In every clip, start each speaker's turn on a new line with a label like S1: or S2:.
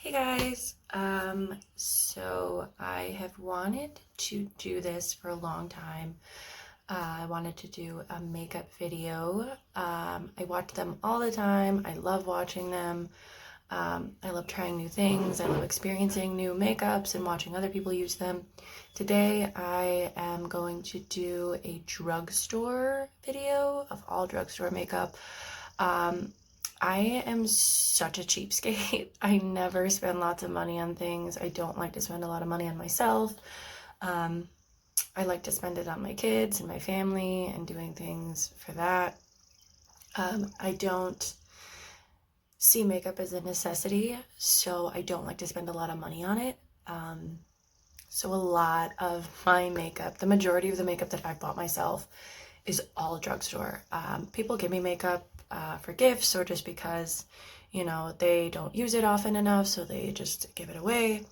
S1: Hey guys, so I have wanted to do this for a long time. I wanted to do a makeup video. I watch them all the time. I love watching them. I love trying new things. I love experiencing new makeups and watching other people use them. Today I am going to do a drugstore video of all drugstore makeup. I am such a cheapskate. I never spend lots of money on things. I don't like to spend a lot of money on myself. I like to spend it on my kids and my family and doing things for that. I don't see makeup as a necessity, so I don't like to spend a lot of money on it. So a lot of my makeup, the majority of the makeup that I've bought myself, is all drugstore. People give me makeup for gifts or just because, you know, they don't use it often enough, so they just give it away.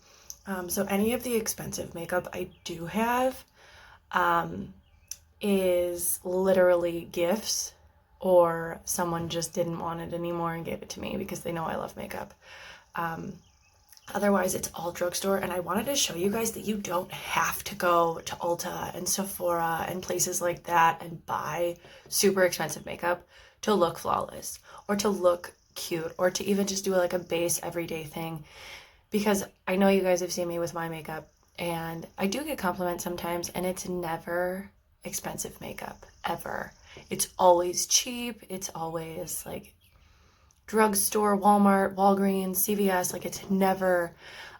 S1: So any of the expensive makeup I do have is literally gifts, or someone just didn't want it anymore and gave it to me because they know I love makeup. Otherwise, it's all drugstore, and I wanted to show you guys that you don't have to go to Ulta and Sephora and places like that and buy super expensive makeup to look flawless or to look cute or to even just do like a base everyday thing, because I know you guys have seen me with my makeup and I do get compliments sometimes, and it's never expensive makeup, ever. It's always cheap. It's always like drugstore, Walmart, Walgreens, CVS. Like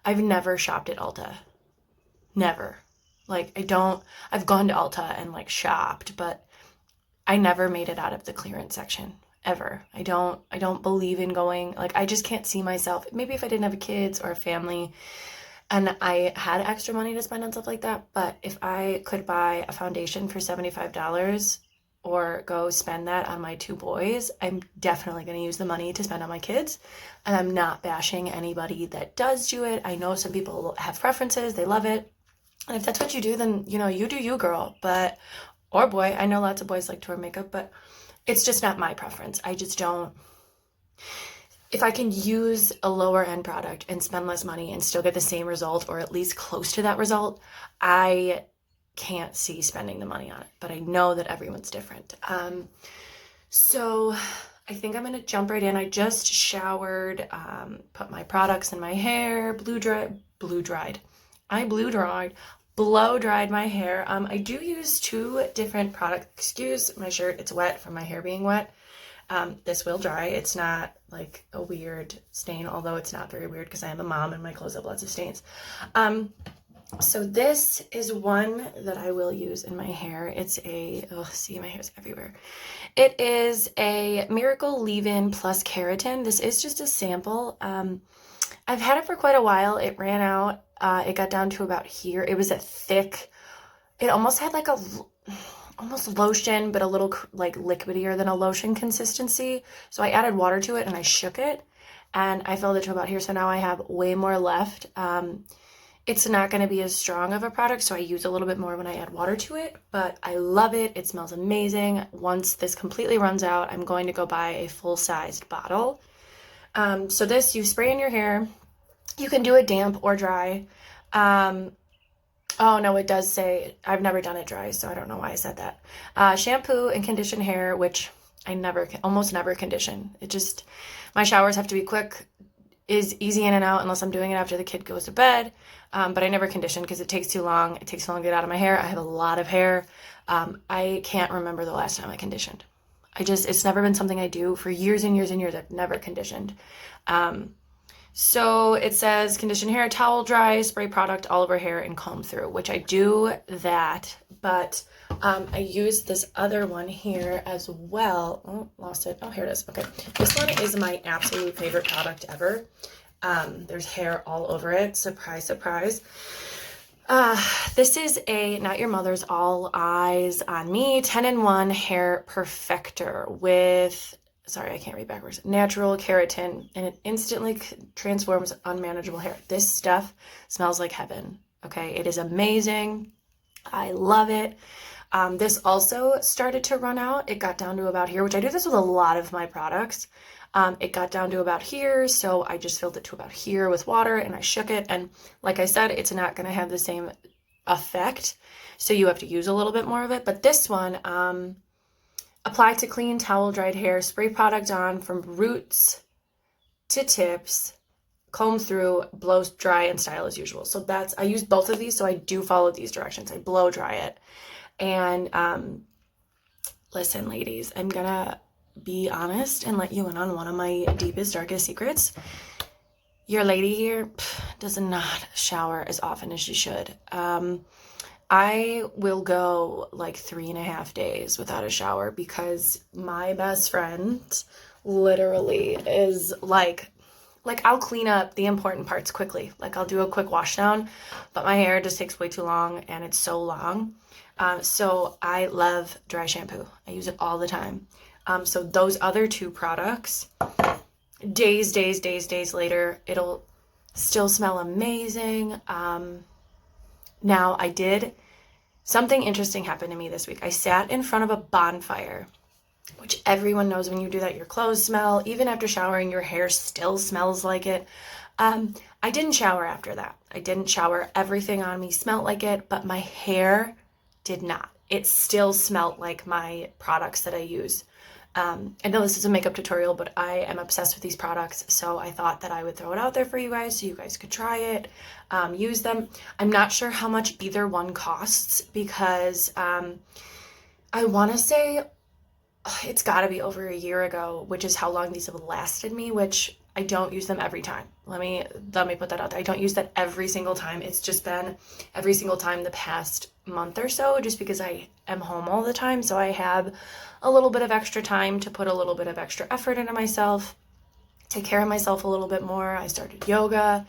S1: I've never shopped at Ulta. Never. Like I've gone to Ulta and like shopped, but I never made it out of the clearance section ever. I don't believe in going, like, I just can't see myself. Maybe if I didn't have kids or a family and I had extra money to spend on stuff like that, but if I could buy a foundation for $75 or go spend that on my two boys, I'm definitely going to use the money to spend on my kids. And I'm not bashing anybody that does do it. I know some people have preferences, they love it. And if that's what you do, then, you know, you do you, girl. Or boy, I know lots of boys like to wear makeup, but it's just not my preference. I just don't. If I can use a lower end product and spend less money and still get the same result, or at least close to that result, I can't see spending the money on it. But I know that everyone's different. So I think I'm gonna jump right in. I just showered, put my products in my hair, blow dried my hair. I do use two different products. Excuse my shirt, it's wet from my hair being wet. This will dry. It's not like a weird stain, although it's not very weird because I am a mom and my clothes have lots of stains. So this is one that I will use in my hair. It's see, my hair's everywhere. It is a Miracle Leave-In Plus Keratin. This is just a sample. I've had it for quite a while. It ran out. It got down to about here. It was a thick, it almost had like almost lotion, but a little like liquidier than a lotion consistency. So I added water to it and I shook it and I filled it to about here. So now I have way more left. It's not going to be as strong of a product, so I use a little bit more when I add water to it, but I love it. It smells amazing. Once this completely runs out, I'm going to go buy a full-sized bottle. So this, you spray in your hair. You can do it damp or dry. Oh no, it does say, I've never done it dry, so I don't know why I said that. Shampoo and condition hair, which I almost never condition. My showers have to be quick, is easy in and out unless I'm doing it after the kid goes to bed. But I never condition because it takes too long. It takes too long to get out of my hair. I have a lot of hair. I can't remember the last time I conditioned. It's never been something I do for years and years and years. I've never conditioned. So it says condition hair, towel dry, spray product all over hair and comb through, which I do that, but I use this other one here as well. Oh, lost it. Oh, here it is. Okay. This one is my absolute favorite product ever. There's hair all over it. Surprise, surprise. This is a Not Your Mother's All Eyes on Me 10-in-1 hair perfector with, sorry, I can't read backwards, natural keratin, and it instantly transforms unmanageable hair. This stuff smells like heaven. Okay. It is amazing. I love it. This also started to run out. It got down to about here, which I do this with a lot of my products. It got down to about here, so I just filled it to about here with water and I shook it. And like I said, it's not going to have the same effect, so you have to use a little bit more of it. But this one, apply to clean, towel, dried hair, spray product on from roots to tips, comb through, blow dry, and style as usual. So I use both of these, so I do follow these directions. I blow dry it. And listen, ladies, I'm gonna be honest and let you in on one of my deepest, darkest secrets. Your lady here does not shower as often as she should. I will go like 3.5 days without a shower because my best friend literally is like I'll clean up the important parts quickly. Like I'll do a quick wash down, but my hair just takes way too long and it's so long. So I love dry shampoo. I use it all the time. So those other two products, days later, it'll still smell amazing. Now something interesting happened to me this week. I sat in front of a bonfire, which everyone knows when you do that, your clothes smell. Even after showering, your hair still smells like it. I didn't shower after that. I didn't shower. Everything on me smelled like it, but my hair did not. It still smelled like my products that I use. I know this is a makeup tutorial, but I am obsessed with these products, so I thought that I would throw it out there for you guys so you guys could try it, use them. I'm not sure how much either one costs because I want to say it's got to be over a year ago, which is how long these have lasted me, which I don't use them every time. Let me put that out there. I don't use that every single time. It's just been every single time the past month or so, just because I am home all the time. So I have a little bit of extra time to put a little bit of extra effort into myself, take care of myself a little bit more. I started yoga.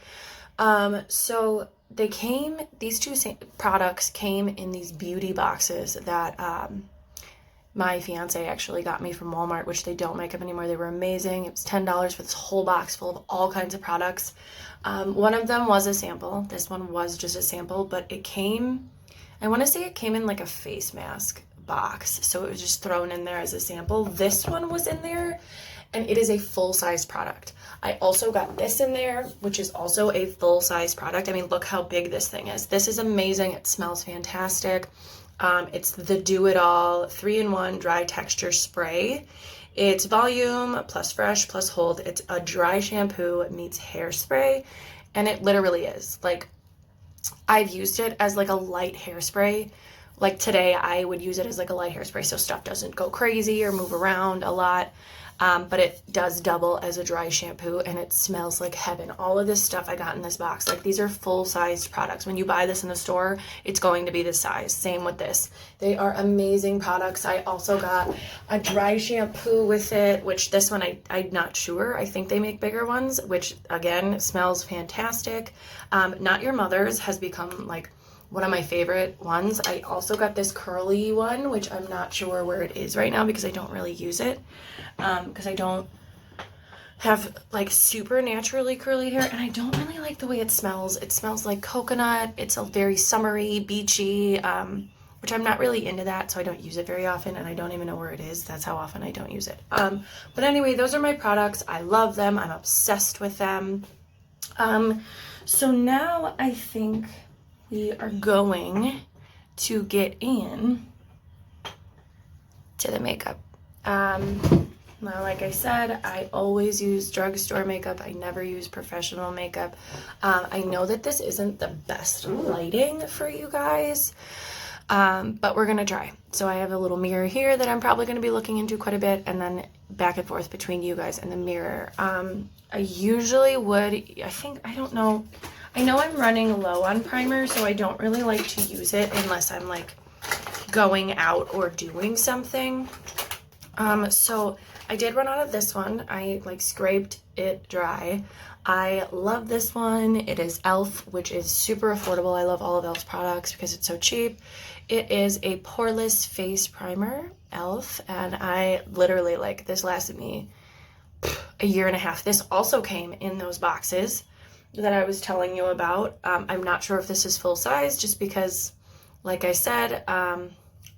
S1: So these two products came in these beauty boxes that, my fiance actually got me from Walmart, which they don't make up anymore. They were amazing. It was $10 for this whole box full of all kinds of products. One of them was a sample. This one was just a sample, but I want to say it came in like a face mask box. So it was just thrown in there as a sample. This one was in there and it is a full-size product. I also got this in there, which is also a full-size product. I mean, look how big this thing is. This is amazing. It smells fantastic. It's the Do-It-All 3-in-1 dry texture spray. It's volume plus fresh plus hold. It's a dry shampoo meets hairspray, and it literally is. Like, I've used it as like a light hairspray. Like today, I would use it as like a light hairspray so stuff doesn't go crazy or move around a lot. But it does double as a dry shampoo and it smells like heaven. All of this stuff I got in this box, like these are full-sized products. When you buy this in the store, it's going to be this size. Same with this. They are amazing products. I also got a dry shampoo with it, which this one I'm not sure. I think they make bigger ones, which again, smells fantastic. Not Your Mother's has become like one of my favorite ones. I also got this curly one, which I'm not sure where it is right now because I don't really use it. Because I don't have like super naturally curly hair and I don't really like the way it smells. It smells like coconut. It's a very summery, beachy, which I'm not really into that, so I don't use it very often and I don't even know where it is. That's how often I don't use it. But anyway, those are my products. I love them. I'm obsessed with them. So now I think we are going to get in to the makeup. Now, like I said, I always use drugstore makeup. I never use professional makeup. I know that this isn't the best lighting for you guys, but we're going to try. So I have a little mirror here that I'm probably going to be looking into quite a bit, and then back and forth between you guys and the mirror. I usually would, I don't know. I know I'm running low on primer, so I don't really like to use it unless I'm like going out or doing something. So I did run out of this one. I like scraped it dry. I love this one. It is e.l.f., which is super affordable. I love all of e.l.f.'s products because it's so cheap. It is a poreless face primer, e.l.f., and I literally like this lasted me a year and a half. This also came in those boxes that I was telling you about. I'm not sure if this is full size just because, like I said,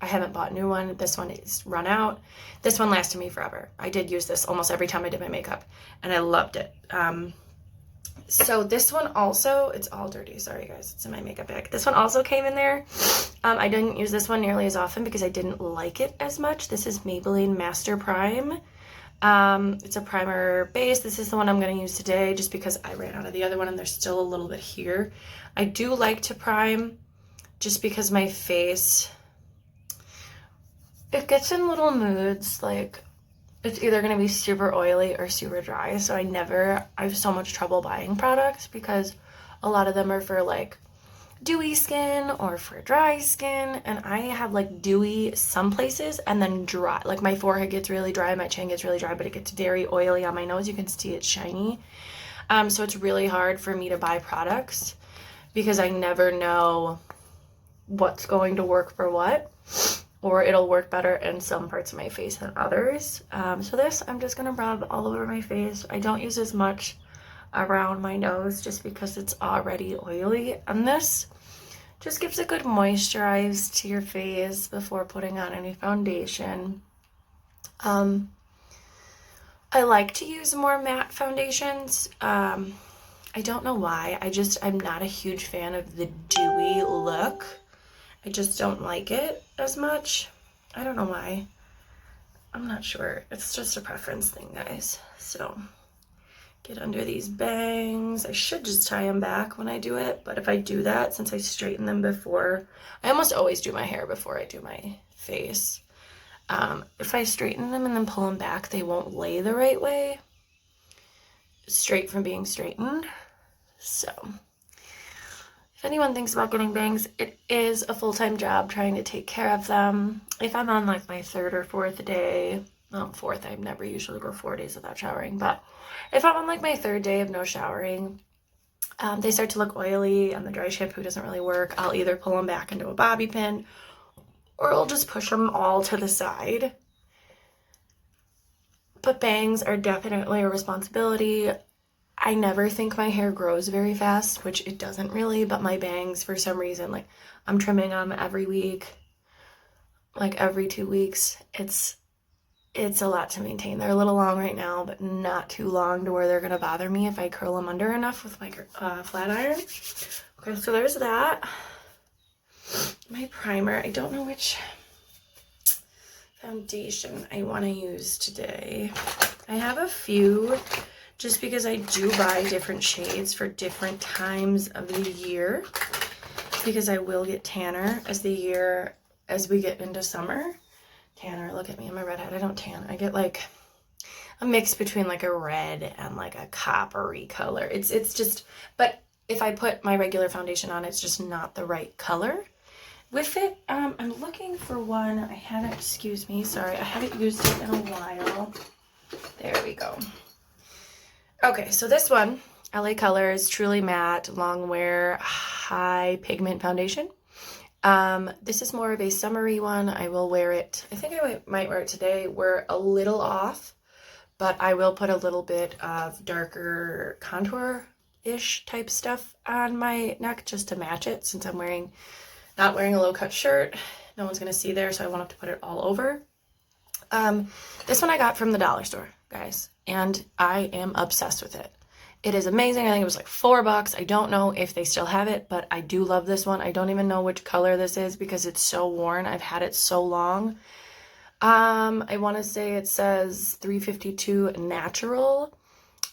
S1: I haven't bought a new one. This one is run out. This one lasted me forever. I did use this almost every time I did my makeup, and I loved it. So this one also, it's all dirty. Sorry guys, it's in my makeup bag. This one also came in there. I didn't use this one nearly as often because I didn't like it as much. This is Maybelline Master Prime. It's a primer base. This is the one I'm going to use today just because I ran out of the other one and there's still a little bit here. I do like to prime just because my face, it gets in little moods, like it's either going to be super oily or super dry. So I have so much trouble buying products because a lot of them are for like dewy skin or for dry skin, and I have like dewy some places and then dry. Like my forehead gets really dry, my chin gets really dry, but it gets very oily on my nose. You can see it's shiny. So it's really hard for me to buy products because I never know what's going to work for what, or it'll work better in some parts of my face than others. So this I'm just gonna rub all over my face. I don't use as much around my nose just because it's already oily, and this just gives a good moisturize to your face before putting on any foundation. I like to use more matte foundations. I don't know why. I'm not a huge fan of the dewy look. I just don't like it as much. I don't know why. I'm not sure. It's just a preference thing, guys. So get under these bangs. I should just tie them back when I do it, but if I do that, since I straighten them before, I almost always do my hair before I do my face. If I straighten them and then pull them back, they won't lay the right way, straight from being straightened. So if anyone thinks about getting bangs, it is a full-time job trying to take care of them. If I'm on like my third or fourth day, well, fourth, I never usually go 4 days without showering, but if I'm on like my third day of no showering, they start to look oily and the dry shampoo doesn't really work, I'll either pull them back into a bobby pin or I'll just push them all to the side. But bangs are definitely a responsibility. I never think my hair grows very fast, which it doesn't really, but my bangs, for some reason, like I'm trimming them every week, like every 2 weeks. It's a lot to maintain. They're a little long right now, but not too long to where they're gonna bother me if I curl them under enough with my flat iron. Okay, so there's that. My primer, I don't know which foundation I want to use today. I have a few just because I do buy different shades for different times of the year, because I will get tanner as we get into summer. Tanner, look at me, I'm a redhead. I don't tan. I get like a mix between like a red and like a coppery color. It's just, but if I put my regular foundation on, it's just not the right color with it. I'm looking for one. I haven't, excuse me, sorry, I haven't used it in a while. There we go. Okay, so this one, LA Colors Truly Matte Long Wear High Pigment Foundation. This is more of a summery one. I will wear it. I think I might wear it today. We're a little off, but I will put a little bit of darker contour-ish type stuff on my neck just to match it, since I'm not wearing a low-cut shirt. No one's going to see there, so I won't have to put it all over. This one I got from the dollar store, guys, and I am obsessed with it. It is amazing. I think it was like $4. I don't know if they still have it, but I do love this one. I don't even know which color this is because it's so worn. I've had it so long. I want to say it says 352 natural.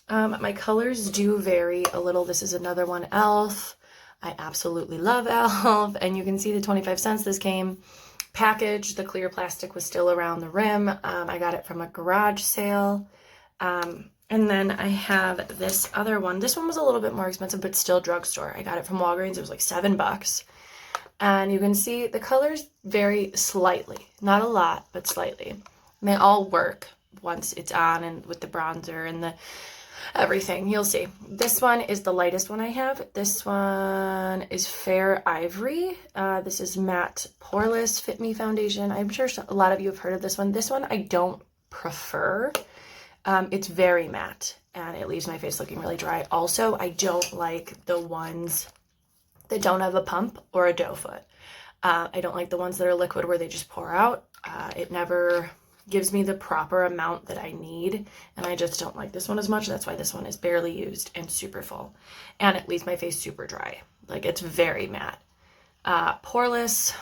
S1: My colors do vary a little. This is another one, Elf. I absolutely love Elf. And you can see the 25 cents this came packaged. The clear plastic was still around the rim. I got it from a garage sale. And then I have this other one. This one was a little bit more expensive, but still drugstore. I got it from Walgreens. It was like $7. And you can see the colors vary slightly. Not a lot, but slightly. And they all work once it's on and with the bronzer and the everything. You'll see. This one is the lightest one I have. This one is Fair Ivory. This is Matte Poreless Fit Me Foundation. I'm sure a lot of you have heard of this one. This one I don't prefer. It's very matte and it leaves my face looking really dry. Also, I don't like the ones that don't have a pump or a doe foot. I don't like the ones that are liquid where they just pour out. It never gives me the proper amount that I need, and I just don't like this one as much. That's why this one is barely used and super full, and it leaves my face super dry. Like, it's very matte. Poreless,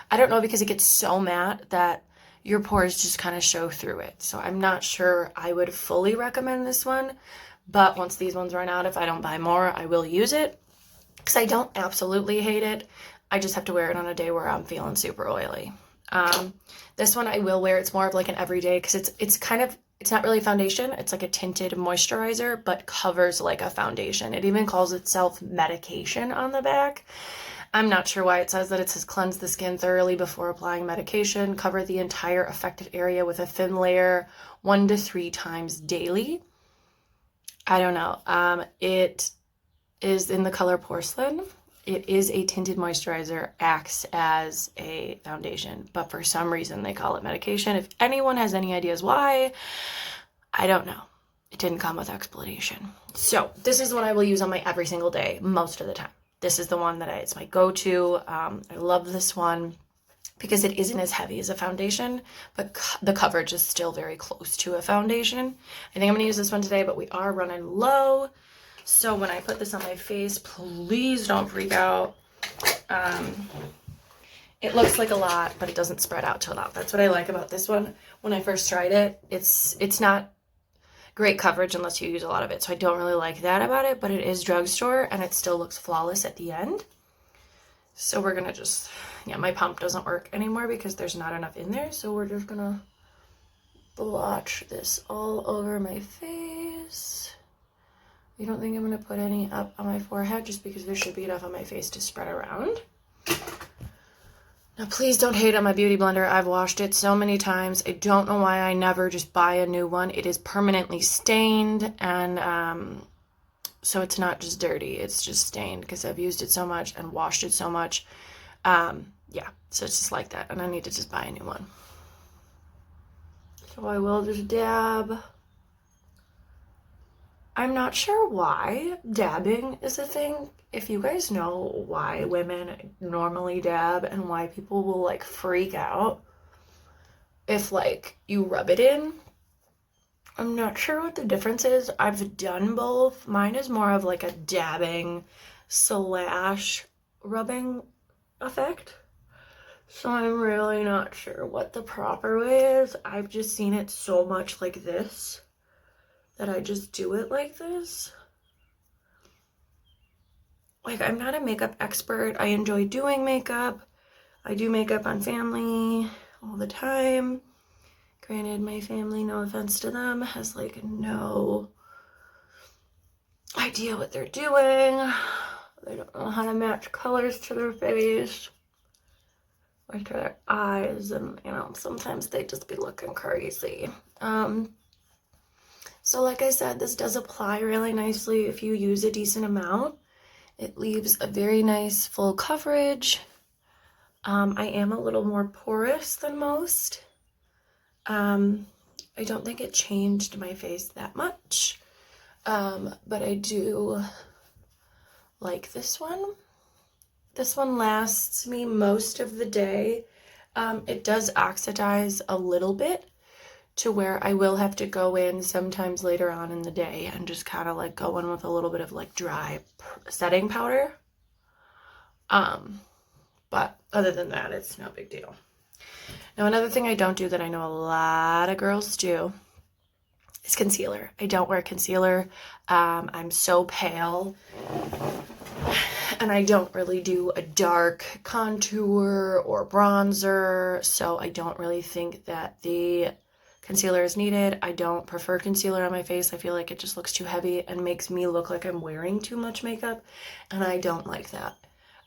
S1: I don't know, because it gets so matte that your pores just kind of show through it. So I'm not sure I would fully recommend this one, but once these ones run out, if I don't buy more, I will use it, because I don't absolutely hate it. I just have to wear it on a day where I'm feeling super oily. This one I will wear. It's more of like an everyday, because it's not really foundation. It's like a tinted moisturizer, but covers like a foundation. It even calls itself medication on the back. I'm not sure why it says that. It says cleanse the skin thoroughly before applying medication, cover the entire affected area with a thin layer 1 to 3 times daily. I don't know. It is in the color porcelain. It is a tinted moisturizer, acts as a foundation, but for some reason they call it medication. If anyone has any ideas why, I don't know. It didn't come with explanation. So this is the one I will use on my every single day, most of the time. This is the one that it's my go-to. I love this one because it isn't as heavy as a foundation, but the coverage is still very close to a foundation. I think I'm gonna use this one today, but we are running low. So when I put this on my face, please don't freak out. It looks like a lot, but it doesn't spread out to a lot. That's what I like about this one. When I first tried it, it's not great coverage unless you use a lot of it. So I don't really like that about it, but it is Drugstore and it still looks flawless at the end. So we're gonna just, yeah, my pump doesn't work anymore because there's not enough in there. So we're just gonna blotch this all over my face. I don't think I'm going to put any up on my forehead just because there should be enough on my face to spread around. Now, please don't hate on my beauty blender. I've washed it so many times. I don't know why I never just buy a new one. It is permanently stained, and so it's not just dirty. It's just stained because I've used it so much and washed it so much. Yeah, so it's just like that, and I need to just buy a new one. So I will just dab. I'm not sure why dabbing is a thing. If you guys know why women normally dab and why people will like freak out if like you rub it in, I'm not sure what the difference is. I've done both. Mine is more of like a dabbing slash rubbing effect. So I'm really not sure what the proper way is. I've just seen it so much like this that I just do it like this. Like, I'm not a makeup expert. I enjoy doing makeup. I do makeup on family all the time. Granted, my family, no offense to them, has like no idea what they're doing. They don't know how to match colors to their face or to their eyes, and you know, sometimes they just be looking crazy. So like I said, this does apply really nicely if you use a decent amount. It leaves a very nice full coverage. I am a little more porous than most. I don't think it changed my face that much, but I do like this one. This one lasts me most of the day. It does oxidize a little bit to where I will have to go in sometimes later on in the day and just kind of like go in with a little bit of like dry setting powder. But other than that, it's no big deal. Now, another thing I don't do that I know a lot of girls do is concealer. I don't wear concealer. I'm so pale, and I don't really do a dark contour or bronzer, so I don't really think that the concealer is needed. I don't prefer concealer on my face. I feel like it just looks too heavy and makes me look like I'm wearing too much makeup, and I don't like that.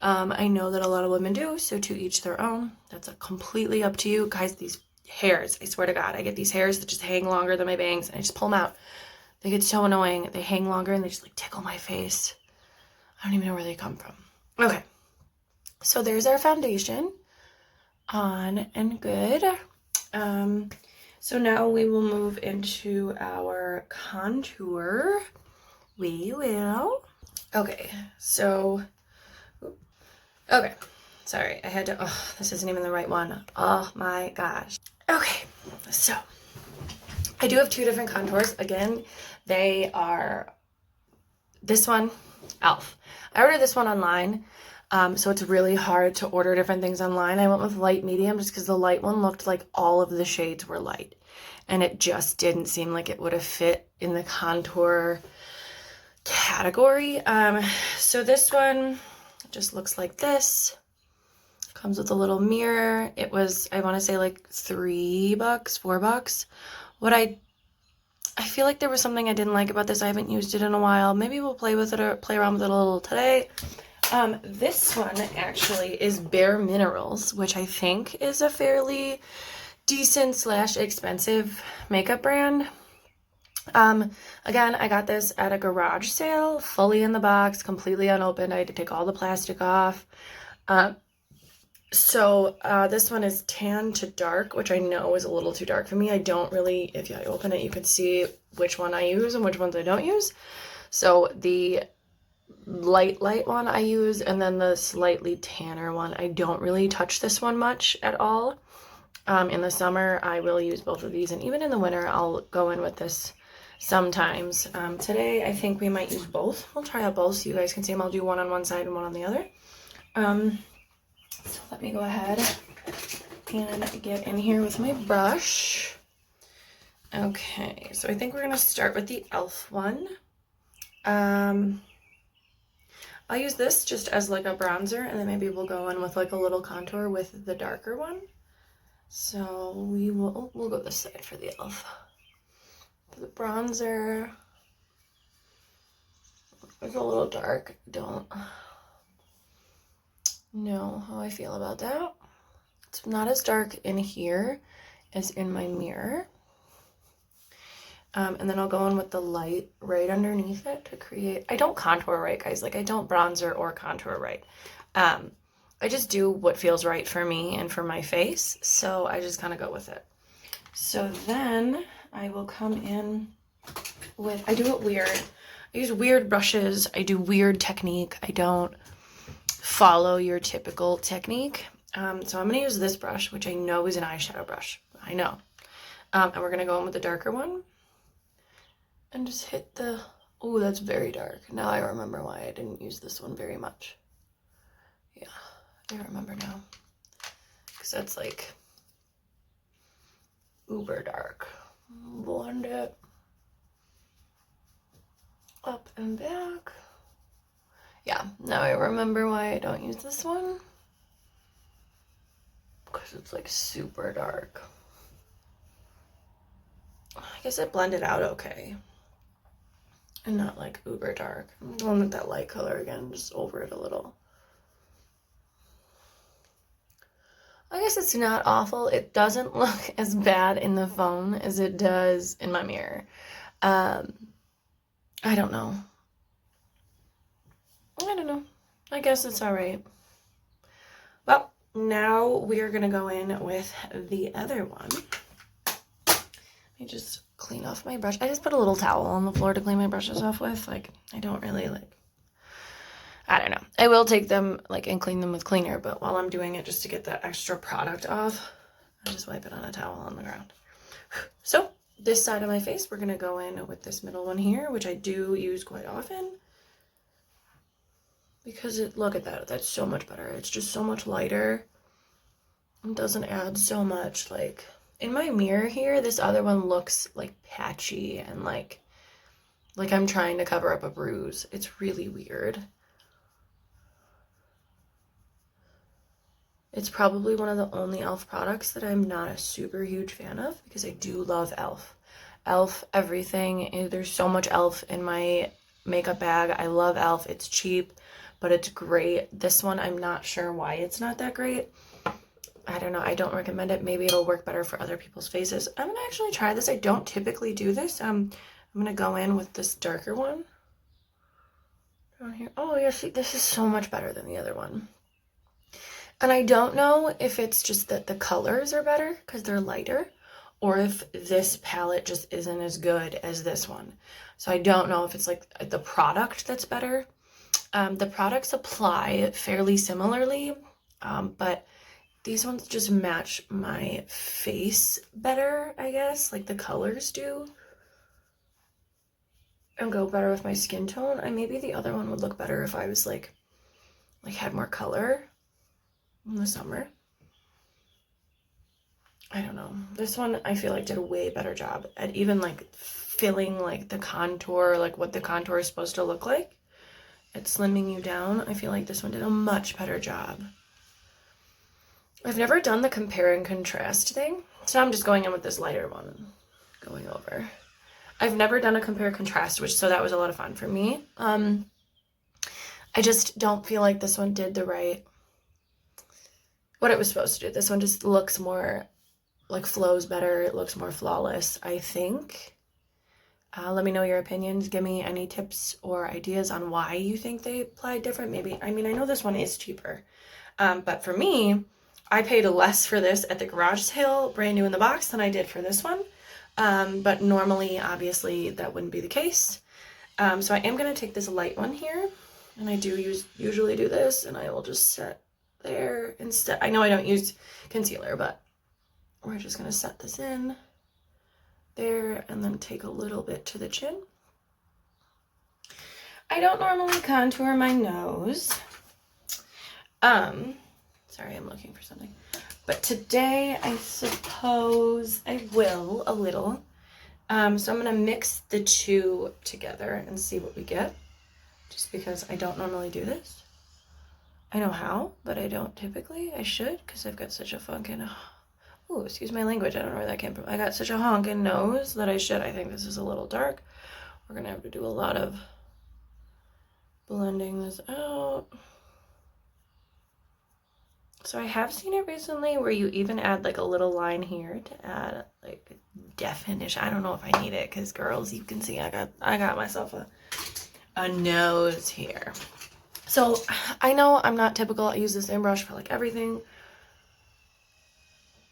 S1: I know that a lot of women do, so to each their own. That's completely up to you. Guys, these hairs, I swear to God, I get these hairs that just hang longer than my bangs, and I just pull them out. They get so annoying. They hang longer, and they just like tickle my face. I don't even know where they come from. Okay, so there's our foundation on and good. So now we will move into our contour. We will. Okay, so Sorry, I had to, oh, this isn't even the right one. Oh my gosh. Okay, so I do have two different contours. Again, they are this one, e.l.f. I ordered this one online, so it's really hard to order different things online. I went with light medium just because the light one looked like all of the shades were light, and it just didn't seem like it would have fit in the contour category. So this one just looks like this. Comes with a little mirror. It was, I want to say like $3, $4. What I feel like there was something I didn't like about this. I haven't used it in a while. Maybe we'll play with it or play around with it a little today. This one actually is Bare Minerals, which I think is a fairly decent / expensive makeup brand. Again, I got this at a garage sale, fully in the box, completely unopened. I had to take all the plastic off. So this one is Tan to Dark, which I know is a little too dark for me. I don't really, if I open it, you can see which one I use and which ones I don't use. So the light one I use, and then the slightly tanner one. I don't really touch this one much at all. In the summer, I will use both of these, and even in the winter, I'll go in with this sometimes. Today, I think we might use both. We'll try out both so you guys can see them. I'll do one on one side and one on the other. So let me go ahead and get in here with my brush. Okay, so I think we're gonna start with the e.l.f. one. I'll use this just as like a bronzer, and then maybe we'll go in with like a little contour with the darker one. So we'll go this side for the e.l.f. For the bronzer, it's a little dark. Don't know how I feel about that. It's not as dark in here as in my mirror. And then I'll go in with the light right underneath it to create, I don't contour right, guys. Like, I don't bronzer or contour right. I just do what feels right for me and for my face. So I just kind of go with it. So then I will come in with, I do it weird. I use weird brushes. I do weird technique. I don't follow your typical technique. So I'm going to use this brush, which I know is an eyeshadow brush. I know. And we're going to go in with the darker one. And just hit the, oh, that's very dark. Now I remember why I didn't use this one very much. Yeah, I remember now. Because that's like uber dark. Blend it up and back. Yeah, now I remember why I don't use this one. Because it's like super dark. I guess it blended out okay. And not like uber dark. I'm going with that light color again, just over it a little. I guess it's not awful. It doesn't look as bad in the phone as it does in my mirror. I don't know. I guess it's all right. Well, now we are going to go in with the other one. Let me just clean off my brush. I just put a little towel on the floor to clean my brushes off with. Like, I don't really I don't know. I will take them and clean them with cleaner, but while I'm doing it just to get that extra product off, I just wipe it on a towel on the ground. So this side of my face, we're going to go in with this middle one here, which I do use quite often. Because look at that, that's so much better. It's just so much lighter. It doesn't add so much, in my mirror here, this other one looks patchy and like I'm trying to cover up a bruise. It's really weird. It's probably one of the only e.l.f. products that I'm not a super huge fan of, because I do love e.l.f. e.l.f. everything. There's so much e.l.f. in my makeup bag. I love e.l.f. It's cheap, but it's great. This one, I'm not sure why it's not that great. I don't know. I don't recommend it. Maybe it'll work better for other people's faces. I'm going to actually try this. I don't typically do this. I'm going to go in with this darker one. Down here. Oh, yeah. See, this is so much better than the other one. And I don't know if it's just that the colors are better because they're lighter, or if this palette just isn't as good as this one. So I don't know if it's the product that's better. The products apply fairly similarly. but these ones just match my face better, I guess, like the colors do, and go better with my skin tone. And maybe the other one would look better if I was like had more color in the summer. I don't know. This one I feel like did a way better job at even like filling like the contour, like what the contour is supposed to look like. At slimming you down. I feel like this one did a much better job. I've never done the compare and contrast thing, so I'm just going in with this lighter one, going over. I've never done a compare contrast, so that was a lot of fun for me. I just don't feel like this one did what it was supposed to do. This one just looks more, like flows better. It looks more flawless, I think. Let me know your opinions. Give me any tips or ideas on why you think they applied different. Maybe, I mean, I know this one is cheaper, but for me, I paid less for this at the garage sale, brand new in the box, than I did for this one. But normally, obviously, that wouldn't be the case. So I am going to take this light one here, and I do usually do this, and I will just set there instead. I know I don't use concealer, but we're just going to set this in there and then take a little bit to the chin. I don't normally contour my nose. Sorry, I'm looking for something. But today, I suppose I will a little. So I'm going to mix the two together and see what we get. Just because I don't normally do this. I know how, but I don't typically. I should, because I've got such a funkin'... Oh, excuse my language. I don't know where that came from. I got such a honkin' nose that I should. I think this is a little dark. We're going to have to do a lot of blending this out. So I have seen it recently where you even add like a little line here to add like definition. I don't know if I need it because girls, you can see I got myself a nose here. So I know I'm not typical. I use the same brush for like everything.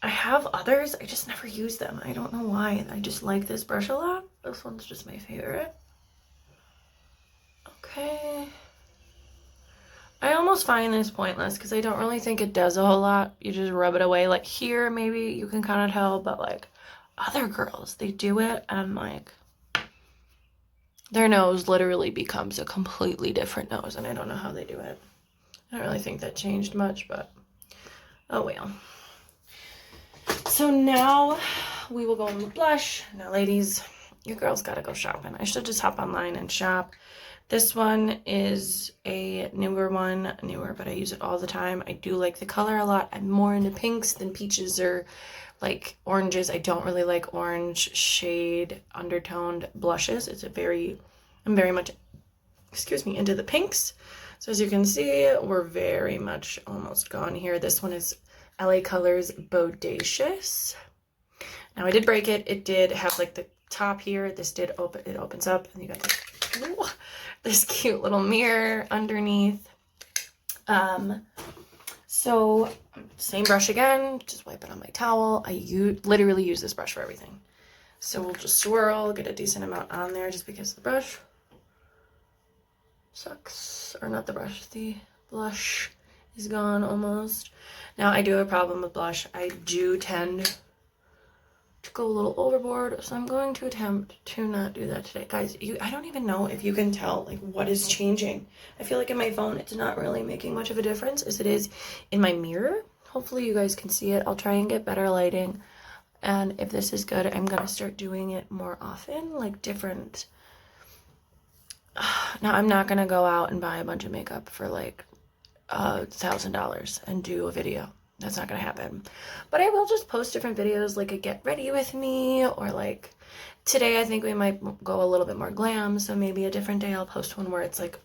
S1: I have others. I just never use them. I don't know why. I just like this brush a lot. This one's just my favorite. Okay. I almost find this pointless because I don't really think it does a whole lot. You just rub it away. Like here, maybe you can kind of tell, but like other girls, they do it and like their nose literally becomes a completely different nose, and I don't know how they do it. I don't really think that changed much, but oh well. So now we will go in with blush. Now, ladies, your girl's got to go shopping. I should just hop online and shop. This one is a newer one, but I use it all the time. I do like the color a lot. I'm more into pinks than peaches or like oranges. I don't really like orange shade undertoned blushes. I'm very much, into the pinks. So as you can see, we're very much almost gone here. This one is LA Colors Bodacious. Now I did break it. It did have like the top here. This did open. It opens up, and you got this cute little mirror underneath. So same brush again. Just wipe it on my towel. I literally use this brush for everything. So we'll just swirl, get a decent amount on there, just because the brush sucks, or not the brush. The blush is gone almost. Now, I do have a problem with blush. I do tend to go a little overboard, so I'm going to attempt to not do that today. Guys, I don't even know if you can tell, like, what is changing. I feel like in my phone, it's not really making much of a difference as it is in my mirror. Hopefully, you guys can see it. I'll try and get better lighting, and if this is good, I'm going to start doing it more often, like, different... Now, I'm not going to go out and buy a bunch of makeup for, like, $1,000 and do a video. That's not gonna happen. But I will just post different videos, like a get ready with me, or like today I think we might go a little bit more glam, so maybe a different day I'll post one where it's like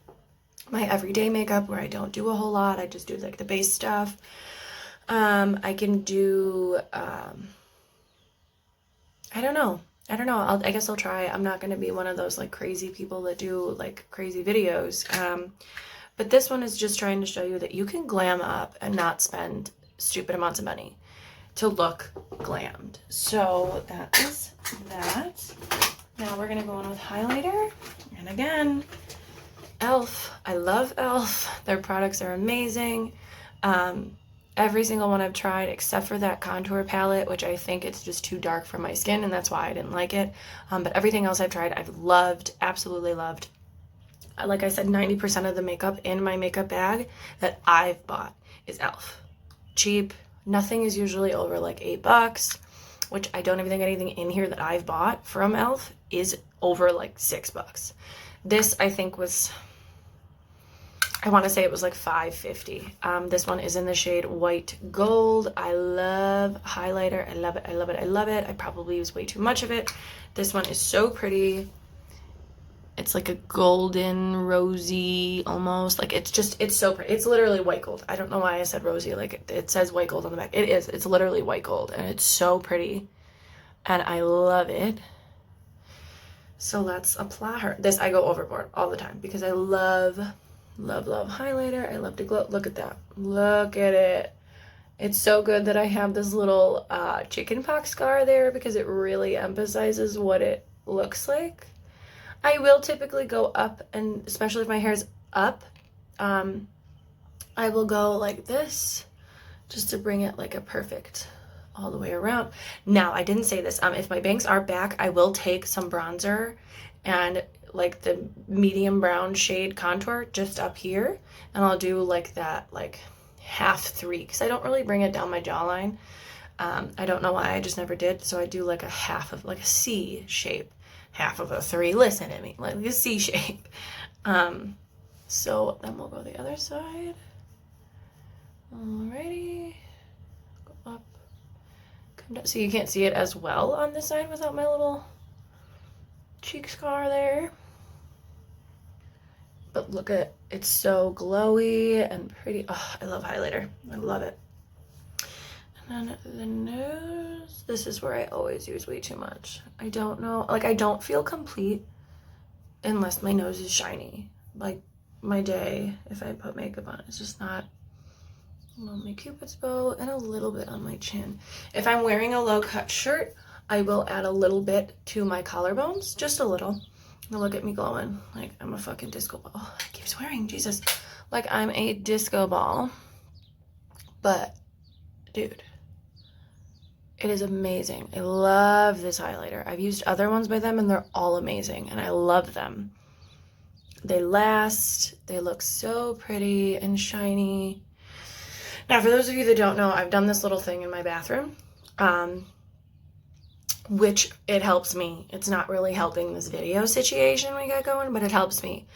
S1: my everyday makeup where I don't do a whole lot. I just do like the base stuff. I can do I don't know. I guess I'll try. I'm not gonna be one of those like crazy people that do like crazy videos. But this one is just trying to show you that you can glam up and not spend stupid amounts of money to look glammed. So that is that. Now we're going to go in with highlighter. And again, e.l.f. I love e.l.f. Their products are amazing. every single one I've tried except for that contour palette, which I think it's just too dark for my skin, and that's why I didn't like it. But everything else I've tried, I've loved, absolutely loved. Like I said, 90% of the makeup in my makeup bag that I've bought is e.l.f. Cheap. Nothing is usually over like $8, which I don't even think anything in here that I've bought from e.l.f. is over like $6. This I think was, I want to say it was like $5.50. This one is in the shade White Gold. I love highlighter. I love it. I love it. I love it. I probably use way too much of it. This one is so pretty. It's like a golden, rosy, almost. Like, it's so pretty. It's literally white gold. I don't know why I said rosy. Like, it says white gold on the back. It is. It's literally white gold, and it's so pretty. And I love it. So let's apply her. This, I go overboard all the time because I love, love, love highlighter. I love to glow. Look at that. Look at it. It's so good that I have this little chickenpox scar there because it really emphasizes what it looks like. I will typically go up, and especially if my hair's up, I will go like this just to bring it like a perfect all the way around. Now, I didn't say this. If my bangs are back, I will take some bronzer and like the medium brown shade contour just up here, and I'll do like that, like half 3, because I don't really bring it down my jawline. I don't know why, I just never did. So I do like a half of, like a C shape. Half of a 3, listen to me, like a C shape. So then we'll go the other side. Alrighty, go up, come down. So you can't see it as well on this side without my little cheek scar there. But look at, it's so glowy and pretty. Oh, I love highlighter, I love it. And then the nose, this is where I always use way too much. I don't know, like I don't feel complete unless my nose is shiny. Like my day, if I put makeup on, it's just not. On my cupid's bow and a little bit on my chin. If I'm wearing a low cut shirt, I will add a little bit to my collarbones, just a little. Now look at me glowing like I'm a fucking disco ball. Oh, I keep swearing, Jesus. Like I'm a disco ball. But dude, it is amazing. I love this highlighter. I've used other ones by them and they're all amazing and I love them. They last, they look so pretty and shiny. Now, for those of you that don't know, I've done this little thing in my bathroom, which it helps me. It's not really helping this video situation we got going, but it helps me.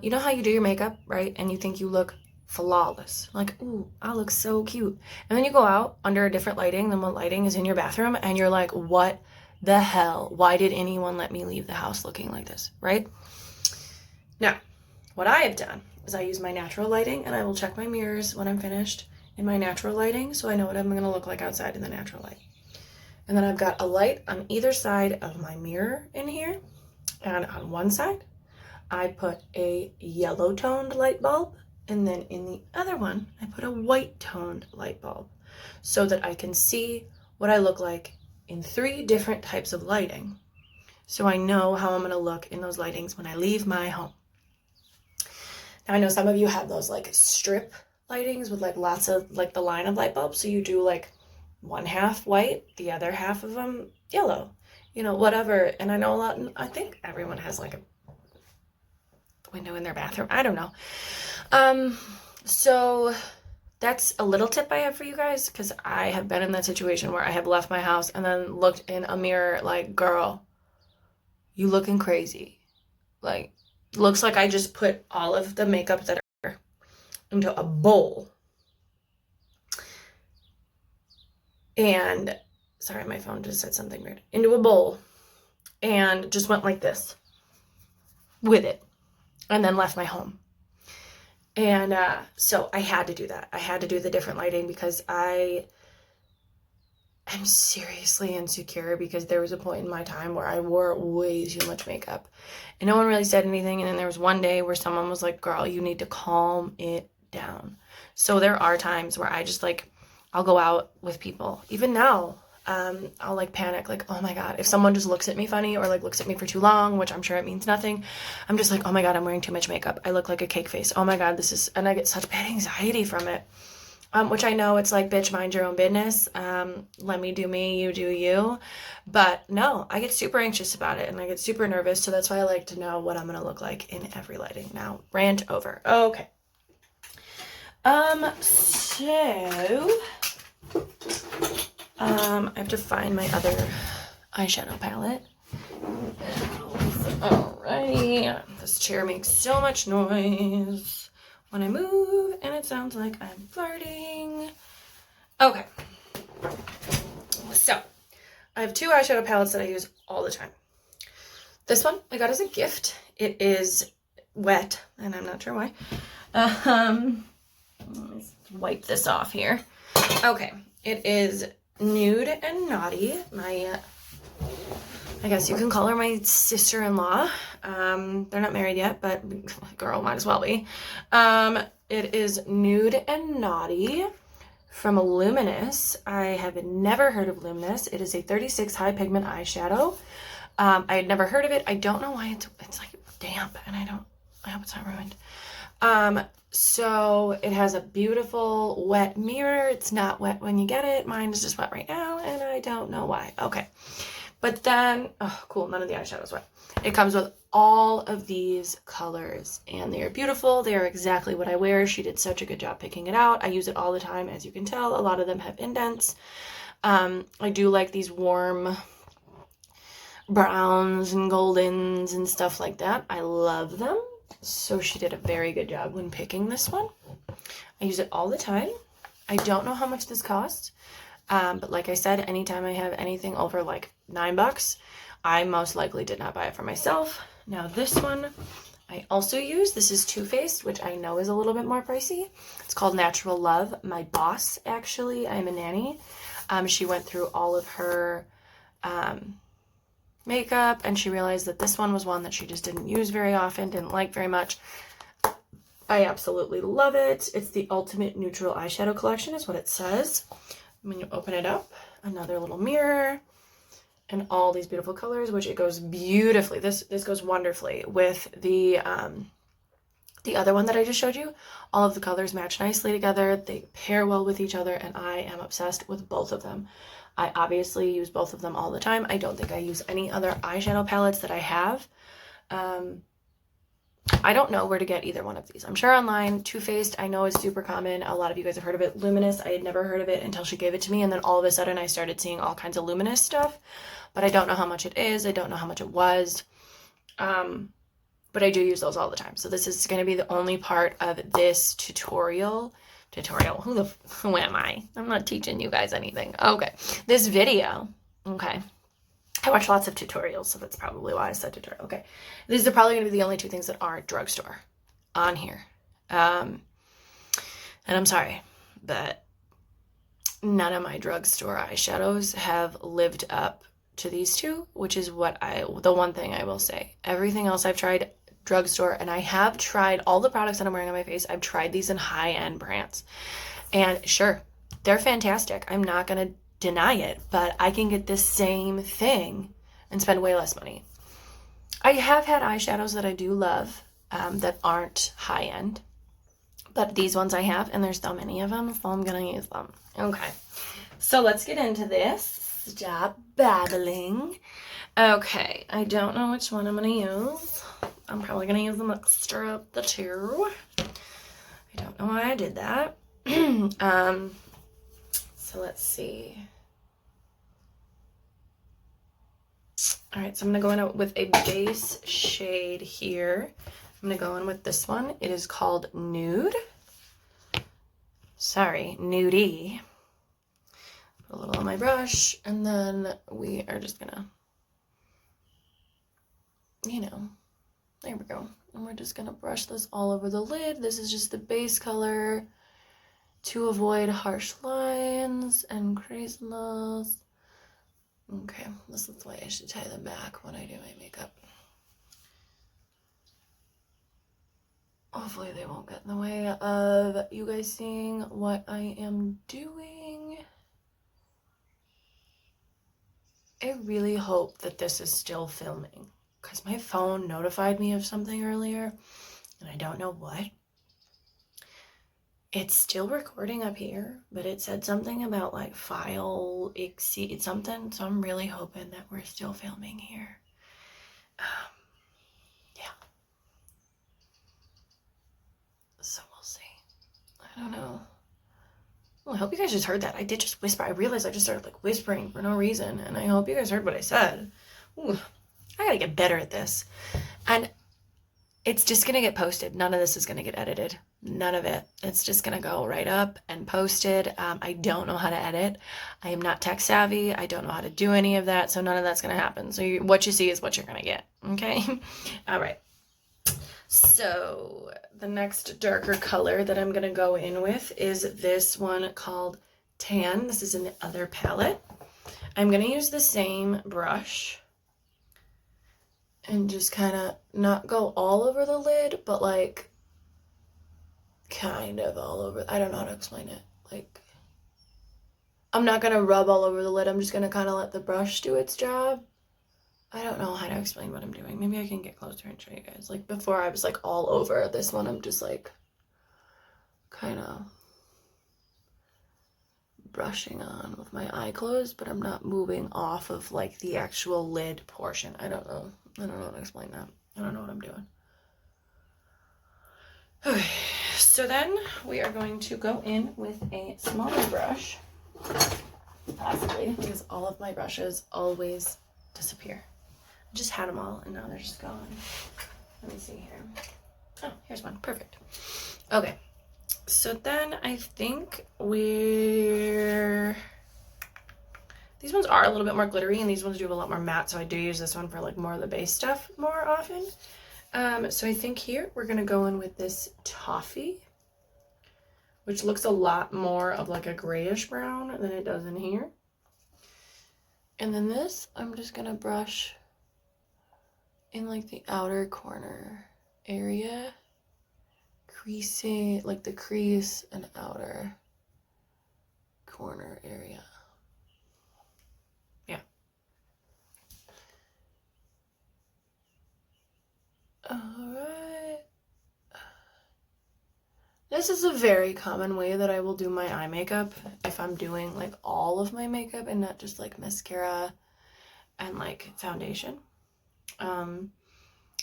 S1: You know how you do your makeup, right? And you think you look flawless, like, ooh, I look so cute. And then you go out under a different lighting than what lighting is in your bathroom, and you're like, what the hell? Why did anyone let me leave the house looking like this, right? Now, what I have done is I use my natural lighting, and I will check my mirrors when I'm finished in my natural lighting, so I know what I'm gonna look like outside in the natural light. And then I've got a light on either side of my mirror in here, and on one side, I put a yellow toned light bulb, and then in the other one, I put a white toned light bulb so that I can see what I look like in 3 different types of lighting. So I know how I'm gonna look in those lightings when I leave my home. Now I know some of you have those like strip lightings with like lots of like the line of light bulbs. So you do like one half white, the other half of them yellow, you know, whatever. And I know a lot, I think everyone has like a window in their bathroom. I don't know. So that's a little tip I have for you guys, because I have been in that situation where I have left my house and then looked in a mirror like, girl, you looking crazy. Like, looks like I just put all of the makeup that are into a bowl. And, sorry, my phone just said something weird. Into a bowl. And just went like this with it. And then left my home. And so I had to do that. I had to do the different lighting because I am seriously insecure, because there was a point in my time where I wore way too much makeup. And no one really said anything. And then there was one day where someone was like, girl, you need to calm it down. So there are times where I just like, I'll go out with people. Even now, I'll like panic, like, oh my God, if someone just looks at me funny or like looks at me for too long, which I'm sure it means nothing, I'm just like, oh my God, I'm wearing too much makeup. I look like a cake face. Oh my God, this is, and I get such bad anxiety from it. which I know it's like, bitch, mind your own business. Let me do me, you do you. But no, I get super anxious about it and I get super nervous. So that's why I like to know what I'm going to look like in every lighting. Now, rant over. Okay. I have to find my other eyeshadow palette. Alrighty. This chair makes so much noise when I move, and it sounds like I'm farting. Okay. So, I have 2 eyeshadow palettes that I use all the time. This one I got as a gift. It is wet, and I'm not sure why. Let's wipe this off here. Okay. It is Nude and Naughty. I guess you can call her my sister-in-law. They're not married yet, but girl, might as well be. It is Nude and Naughty from Luminous. I have never heard of Luminous. It is a 36 high pigment eyeshadow. I had never heard of it. I don't know why it's like damp, and I hope it's not ruined. So it has a beautiful wet mirror. It's not wet when you get it. Mine is just wet right now, and I don't know why. Okay. But then, oh, cool, none of the eyeshadow's wet. It comes with all of these colors, and they are beautiful. They are exactly what I wear. She did such a good job picking it out. I use it all the time, as you can tell. A lot of them have indents. I do like these warm browns and goldens and stuff like that. I love them. So she did a very good job when picking this one. I use it all the time. I don't know how much this costs. But like I said, anytime I have anything over like $9, I most likely did not buy it for myself. Now this one I also use. This is Too Faced, which I know is a little bit more pricey. It's called Natural Love. My boss, actually, I'm a nanny. She went through all of her makeup, and she realized that this one was one that she just didn't use very often, didn't like very much. I absolutely love it. It's the Ultimate Neutral Eyeshadow Collection is what it says. When you open it up, another little mirror and all these beautiful colors, which it goes beautifully. This goes wonderfully with the other one that I just showed you. All of the colors match nicely together. They pair well with each other, and I am obsessed with both of them. I obviously use both of them all the time. I don't think I use any other eyeshadow palettes that I have. I don't know where to get either one of these. I'm sure online. Too Faced, I know is super common. A lot of you guys have heard of it. Luminous, I had never heard of it until she gave it to me, and then all of a sudden I started seeing all kinds of Luminous stuff, but I don't know how much it is. I don't know how much it was, but I do use those all the time. So this is going to be the only part of this tutorial. Who am I? I'm not teaching you guys anything. Okay, this video, okay. I watch lots of tutorials, so that's probably why I said tutorial. Okay. These are probably going to be the only 2 things that aren't Drugstore on here. And I'm sorry, but none of my Drugstore eyeshadows have lived up to these 2, which is the one thing I will say. Everything else I've tried Drugstore, and I have tried all the products that I'm wearing on my face. I've tried these in high-end brands. And sure, they're fantastic. I'm not going to deny it, but I can get this same thing and spend way less money. I have had eyeshadows that I do love that aren't high-end, but these ones I have, and there's so many of them, so I'm gonna use them. Okay, so let's get into this. Stop babbling. Okay, I don't know which one I'm gonna use. I'm probably gonna use the mixture of the 2. I don't know why I did that. So let's see. All right, so I'm going to go in with a base shade here. I'm going to go in with this one. It is called Nude. Sorry, Nudie. Put a little on my brush, and then we are just going to, there we go. And we're just going to brush this all over the lid. This is just the base color to avoid harsh lines and craziness. Okay, this is why I should tie them back when I do my makeup. Hopefully they won't get in the way of you guys seeing what I am doing. I really hope that this is still filming, because my phone notified me of something earlier, and I don't know what. It's still recording up here, but it said something about like file exceed something, so I'm really hoping that we're still filming here. Yeah. So we'll see. I don't know. Well, I hope you guys just heard that. I did just whisper. I realized I just started like whispering for no reason, and I hope you guys heard what I said. Ooh, I gotta get better at this. And it's just gonna get posted. None of this is gonna get edited. None of it. It's just gonna go right up and posted. I don't know how to edit. I am not tech savvy. I don't know how to do any of that, so none of that's gonna happen. So what you see is what you're gonna get. Okay? All right. So the next darker color that I'm gonna go in with is this one called Tan. This is in the other palette. I'm gonna use the same brush and just kind of not go all over the lid, but like kind of all over. I don't know how to explain it. Like, I'm not gonna rub all over the lid. I'm just gonna kind of let the brush do its job. I don't know how to explain what I'm doing. Maybe I can get closer and show you guys. Like before I was like all over. This one I'm just like kind of brushing on with my eye closed, but I'm not moving off of like the actual lid portion. I don't know how to explain that. I don't know what I'm doing. Okay, so then we are going to go in with a smaller brush, possibly, because all of my brushes always disappear. I just had them all and now they're just gone. Let me see here. Oh, here's one. Perfect. Okay. So then I think these ones are a little bit more glittery and these ones do have a lot more matte. So I do use this one for like more of the base stuff more often. So I think here we're going to go in with this Toffee, which looks a lot more of like a grayish brown than it does in here. And then this, I'm just going to brush in like the outer corner area, creasing, like the crease and outer corner area. Yeah. All right. This is a very common way that I will do my eye makeup if I'm doing like all of my makeup and not just like mascara and like foundation.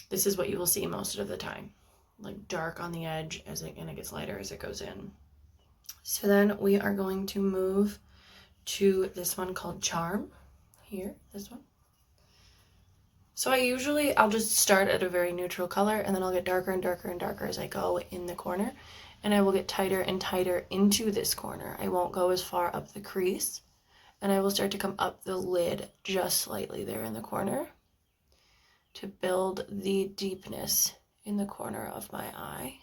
S1: This is what you will see most of the time, like dark on the edge and it gets lighter as it goes in. So then we are going to move to this one called Charm here, this one. So I'll just start at a very neutral color and then I'll get darker and darker and darker as I go in the corner, and I will get tighter and tighter into this corner. I won't go as far up the crease, and I will start to come up the lid just slightly there in the corner to build the deepness in the corner of my eye.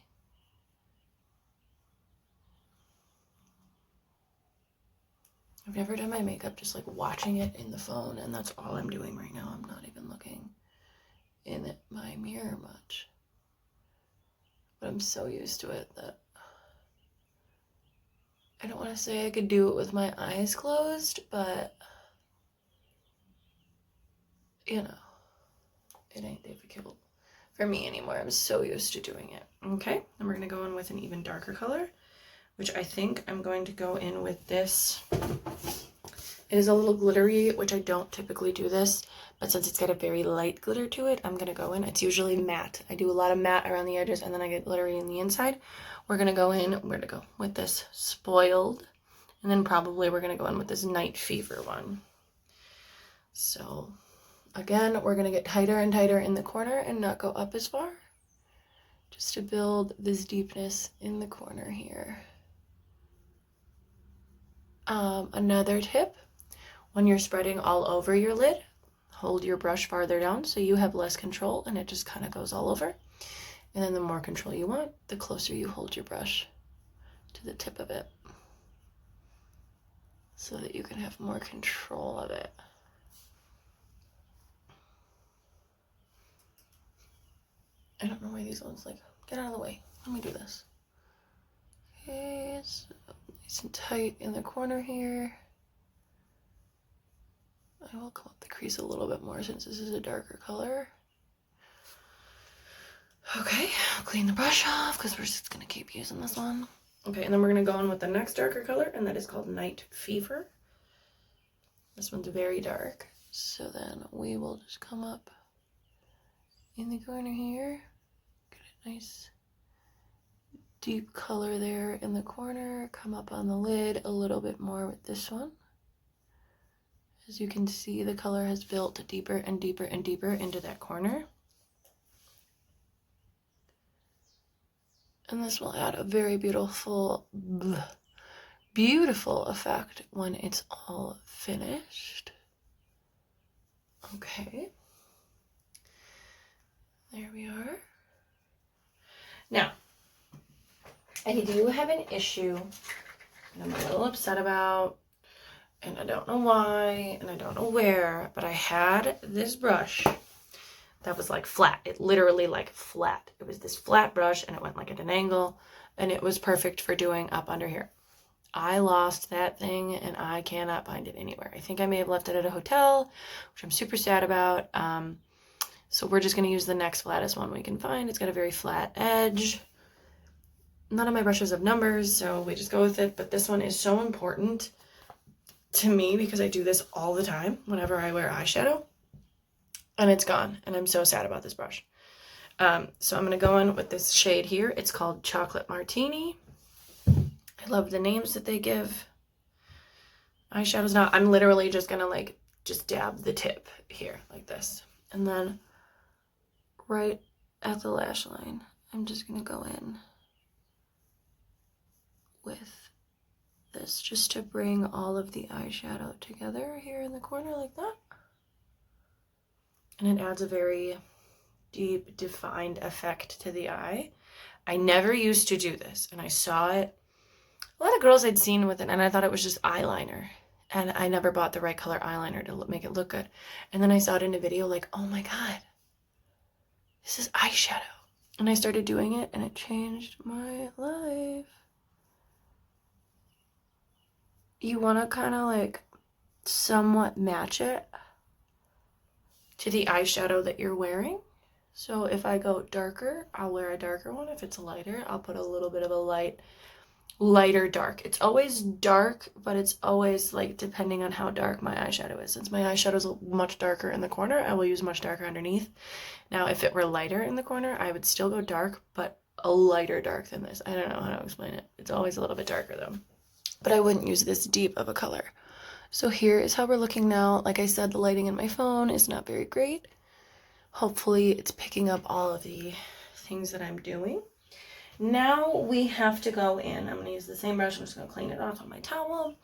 S1: I've never done my makeup just like watching it in the phone, and that's all I'm doing right now. I'm not even looking in my mirror much. But I'm so used to it that I don't want to say I could do it with my eyes closed, but you know, it ain't difficult for me anymore. I'm so used to doing it. Okay, and we're gonna go in with an even darker color, which I think I'm going to go in with this. It is a little glittery, which I don't typically do this, but since it's got a very light glitter to it, I'm gonna go in. It's usually matte. I do a lot of matte around the edges and then I get glittery in the inside. We're gonna go with this Spoiled, and then probably we're gonna go in with this Night Fever one. So again, we're gonna get tighter and tighter in the corner and not go up as far, just to build this deepness in the corner here. Another tip, when you're spreading all over your lid, hold your brush farther down so you have less control and it just kind of goes all over. And then the more control you want, the closer you hold your brush to the tip of it so that you can have more control of it. I don't know why these ones like, get out of the way. Let me do this. Okay, so nice and tight in the corner here. I will come up the crease a little bit more since this is a darker color. Okay, I'll clean the brush off because we're just gonna keep using this one. Okay, and then we're going to go in with the next darker color, and that is called Night Fever. This one's very dark. So then we will just come up in the corner here. Get a nice deep color there in the corner. Come up on the lid a little bit more with this one. As you can see, the color has built deeper and deeper and deeper into that corner. And this will add a very beautiful, beautiful effect when it's all finished. Okay. There we are. Now, I do have an issue that I'm a little upset about, and I don't know why, and I don't know where, but I had this brush that was like flat. It literally like flat. It was this flat brush, and it went like at an angle, and it was perfect for doing up under here. I lost that thing, and I cannot find it anywhere. I think I may have left it at a hotel, which I'm super sad about. So we're just going to use the next flattest one we can find. It's got a very flat edge. None of my brushes have numbers, so we just go with it. But this one is so important to me because I do this all the time whenever I wear eyeshadow. And it's gone, and I'm so sad about this brush. So I'm going to go in with this shade here. It's called Chocolate Martini. I love the names that they give eyeshadows. Now I'm literally just going to like just dab the tip here like this. And then right at the lash line, I'm just going to go in with this just to bring all of the eyeshadow together here in the corner like that. And it adds a very deep, defined effect to the eye. I never used to do this, and I saw it. A lot of girls I'd seen with it, and I thought it was just eyeliner. And I never bought the right color eyeliner to make it look good. And then I saw it in a video like, oh my god, this is eyeshadow. And I started doing it, and it changed my life. You want to kind of like somewhat match it to the eyeshadow that you're wearing. So if I go darker, I'll wear a darker one. If it's lighter, I'll put a little bit of a lighter dark. It's always dark, but it's always like depending on how dark my eyeshadow is. Since my eyeshadow is much darker in the corner, I will use much darker underneath. Now, if it were lighter in the corner, I would still go dark, but a lighter dark than this. I don't know how to explain it. It's always a little bit darker though. But I wouldn't use this deep of a color. So here is how we're looking now. Like I said, the lighting in my phone is not very great. Hopefully it's picking up all of the things that I'm doing. Now we have to go in. I'm going to use the same brush. I'm just going to clean it off on my towel.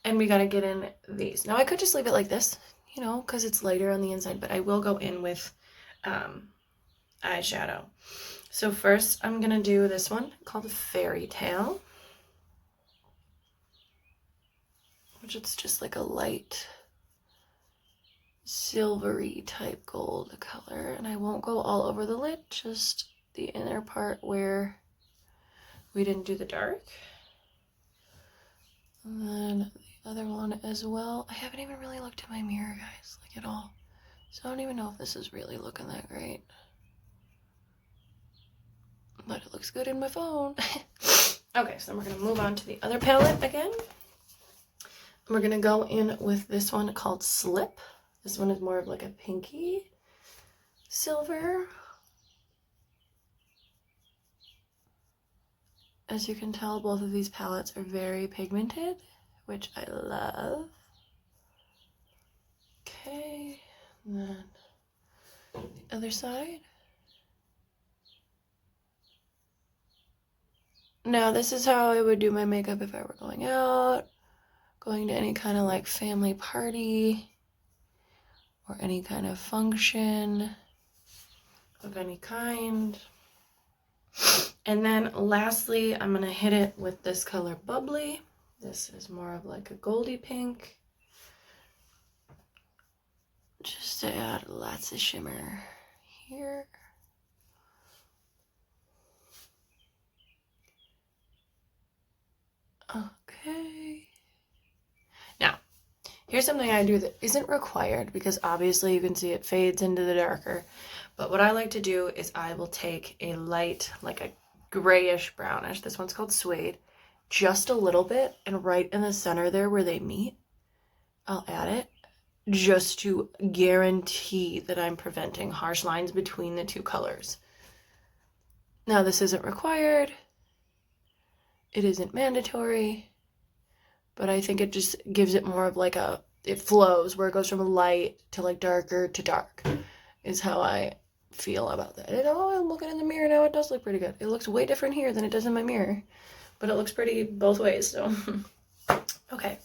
S1: And we got to get in these. Now I could just leave it like this, you know, because it's lighter on the inside. But I will go in with eyeshadow. So first I'm going to do this one called Fairy Tale. Which it's just like a light silvery type gold color, and I won't go all over the lid, just the inner part where we didn't do the dark. And then the other one as well. I haven't even really looked in my mirror, guys, like at all, so I don't even know if this is really looking that great, but it looks good in my phone. Okay, so then we're gonna move on to the other palette again. We're gonna go in with this one called Slip. This one is more of like a pinky silver. As you can tell, both of these palettes are very pigmented, which I love. Okay, and then the other side. Now this is how I would do my makeup if I were going out, going to any kind of like family party or any kind of function of any kind. And then lastly, I'm going to hit it with this color Bubbly. This is more of like a goldy pink, just to add lots of shimmer here. Okay. Now, here's something I do that isn't required because obviously you can see it fades into the darker. But what I like to do is I will take a light, like a grayish brownish. This one's called Suede. Just a little bit, and right in the center there where they meet, I'll add it just to guarantee that I'm preventing harsh lines between the two colors. Now, this isn't required. It isn't mandatory, but I think it just gives it more of like a, it flows where it goes from light to like darker to dark is how I feel about that. And oh, I'm looking in the mirror now. It does look pretty good. It looks way different here than it does in my mirror, but it looks pretty both ways. So, okay.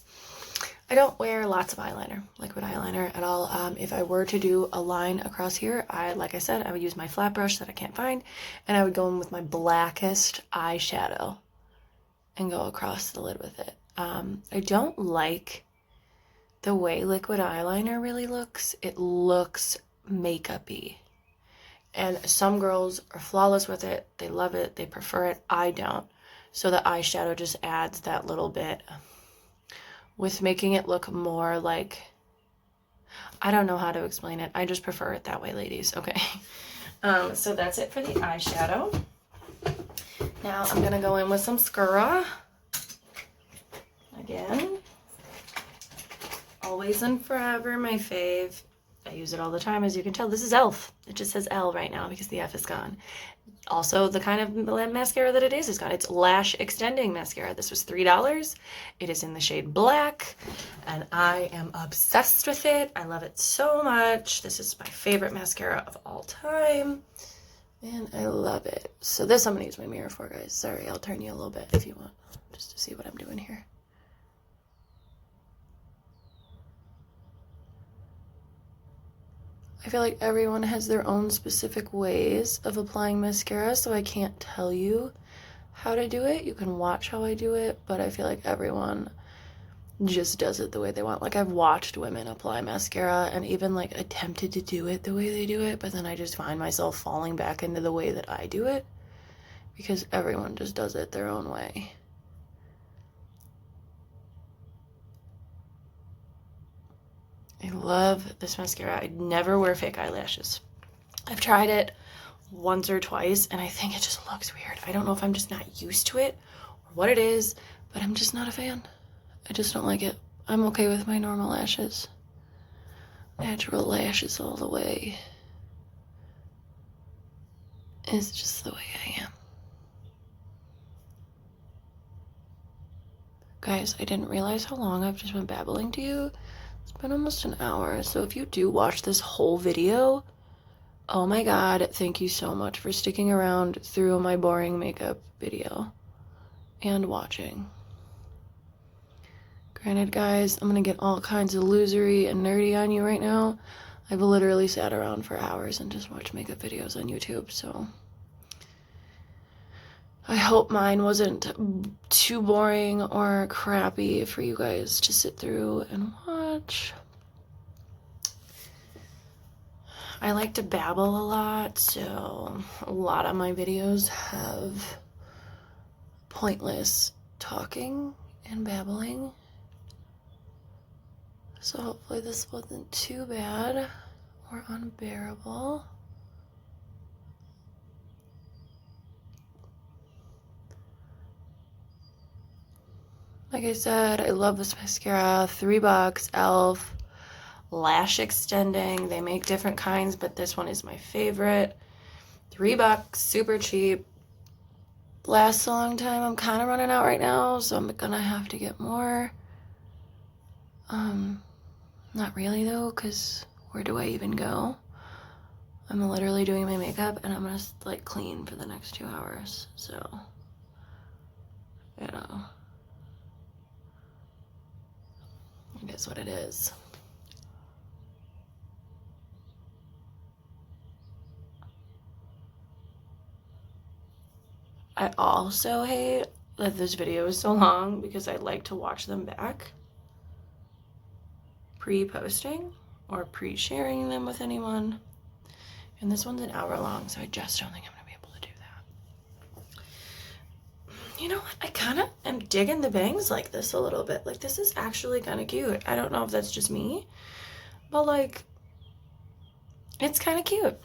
S1: I don't wear lots of eyeliner, liquid eyeliner at all. If I were to do a line across here, like I said, I would use my flat brush that I can't find, and I would go in with my blackest eyeshadow and go across the lid with it. I don't like the way liquid eyeliner really looks. It looks makeup-y. And some girls are flawless with it. They love it. They prefer it. I don't. So the eyeshadow just adds that little bit with making it look more like, I don't know how to explain it. I just prefer it that way, ladies. Okay. So that's it for the eyeshadow. Now I'm gonna go in with some mascara. Again, always and forever my fave. I use it all the time, as you can tell. This is e.l.f. It just says L right now because the F is gone. Also, the kind of mascara that it is gone. It's lash extending mascara. This was $3. It is in the shade black, and I am obsessed with it. I love it so much. This is my favorite mascara of all time, and I love it. So this I'm gonna use my mirror for, guys. Sorry, I'll turn you a little bit if you want, just to see what I'm doing here. I feel like everyone has their own specific ways of applying mascara, so I can't tell you how to do it. You can watch how I do it, but I feel like everyone just does it the way they want. Like, I've watched women apply mascara and even like attempted to do it the way they do it, but then I just find myself falling back into the way that I do it because everyone just does it their own way. I love this mascara. I never wear fake eyelashes. I've tried it once or twice, and I think it just looks weird. I don't know if I'm just not used to it or what it is, but I'm just not a fan. I just don't like it. I'm okay with my normal lashes. Natural lashes all the way. It's just the way I am. Guys, I didn't realize how long I've just been babbling to you. It's been almost an hour, so if you do watch this whole video, oh my god, thank you so much for sticking around through my boring makeup video and watching. Granted, guys, I'm gonna get all kinds of losery and nerdy on you right now. I've literally sat around for hours and just watched makeup videos on YouTube, so I hope mine wasn't too boring or crappy for you guys to sit through and watch. I like to babble a lot, so a lot of my videos have pointless talking and babbling. So hopefully this wasn't too bad or unbearable. Like I said, I love this mascara. $3, e.l.f. Lash extending. They make different kinds, but this one is my favorite. $3, super cheap. Lasts a long time. I'm kind of running out right now, so I'm gonna have to get more. Not really though, because where do I even go? I'm literally doing my makeup and I'm gonna like clean for the next 2 hours, so, you know. It is what it is. I also hate that this video is so long because I like to watch them back pre-posting or pre-sharing them with anyone. And this one's an hour long, so I just don't think I'm gonna be able to do that. You know what? I kind of am digging the bangs like this a little bit. Like, this is actually kind of cute. I don't know if that's just me, but like, it's kind of cute.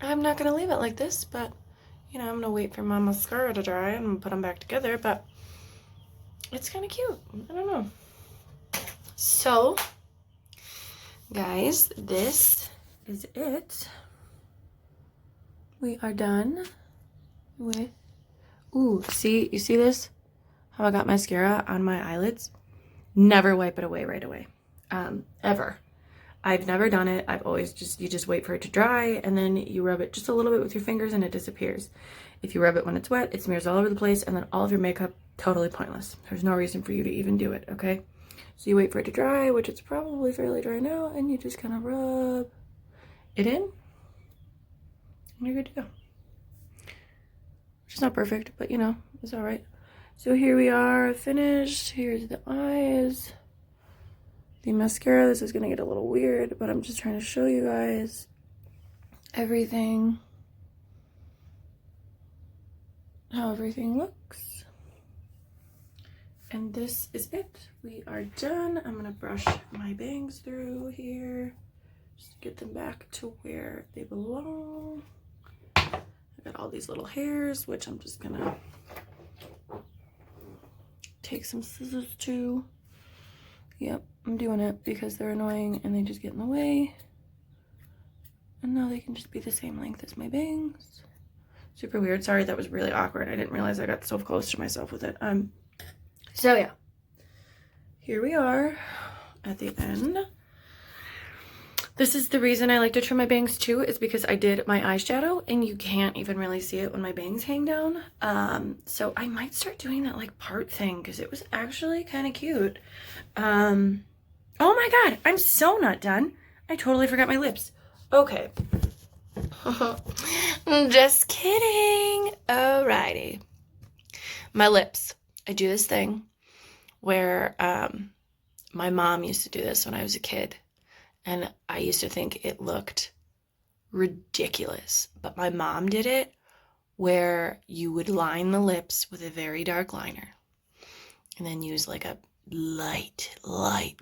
S1: I'm not gonna leave it like this, but you know, I'm gonna wait for my mascara to dry and put them back together, but it's kind of cute. I don't know. So, guys, this is it. We are done with, ooh, see, you see this? How I got mascara on my eyelids? Never wipe it away right away, ever. I've never done it. I've always you just wait for it to dry and then you rub it just a little bit with your fingers and it disappears. If you rub it when it's wet, it smears all over the place and then all of your makeup, totally pointless. There's no reason for you to even do it, okay? So you wait for it to dry, which it's probably fairly dry now, and you just kind of rub it in and you're good to go. Which is not perfect, but you know, it's all right. So here we are, finished. Here's the eyes. The mascara, this is gonna get a little weird, but I'm just trying to show you guys everything, how everything looks. And this is it. We are done. I'm gonna brush my bangs through here, just get them back to where they belong. I got all these little hairs, which I'm just gonna take some scissors to. Yep, I'm doing it because they're annoying and they just get in the way. And now they can just be the same length as my bangs. Super weird. Sorry, that was really awkward. I didn't realize I got so close to myself with it. So yeah, here we are at the end. This is the reason I like to trim my bangs too, is because I did my eyeshadow and you can't even really see it when my bangs hang down. So I might start doing that like part thing because it was actually kind of cute. Oh my God, I'm so not done. I totally forgot my lips. Okay. Just kidding. Alrighty. My lips. I do this thing where my mom used to do this when I was a kid. And I used to think it looked ridiculous. But my mom did it where you would line the lips with a very dark liner. And then use like a light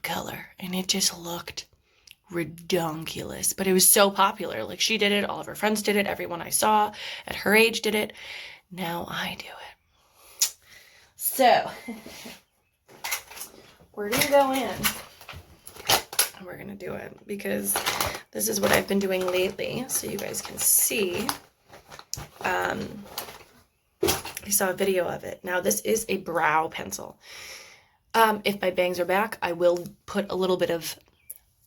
S1: color. And it just looked redonkulous. But it was so popular. Like she did it. All of her friends did it. Everyone I saw at her age did it. Now I do it. So, we're going to go in. We're gonna do it because this is what I've been doing lately, so you guys can see. I saw a video of it. Now this is a brow pencil. If my bangs are back, I will put a little bit of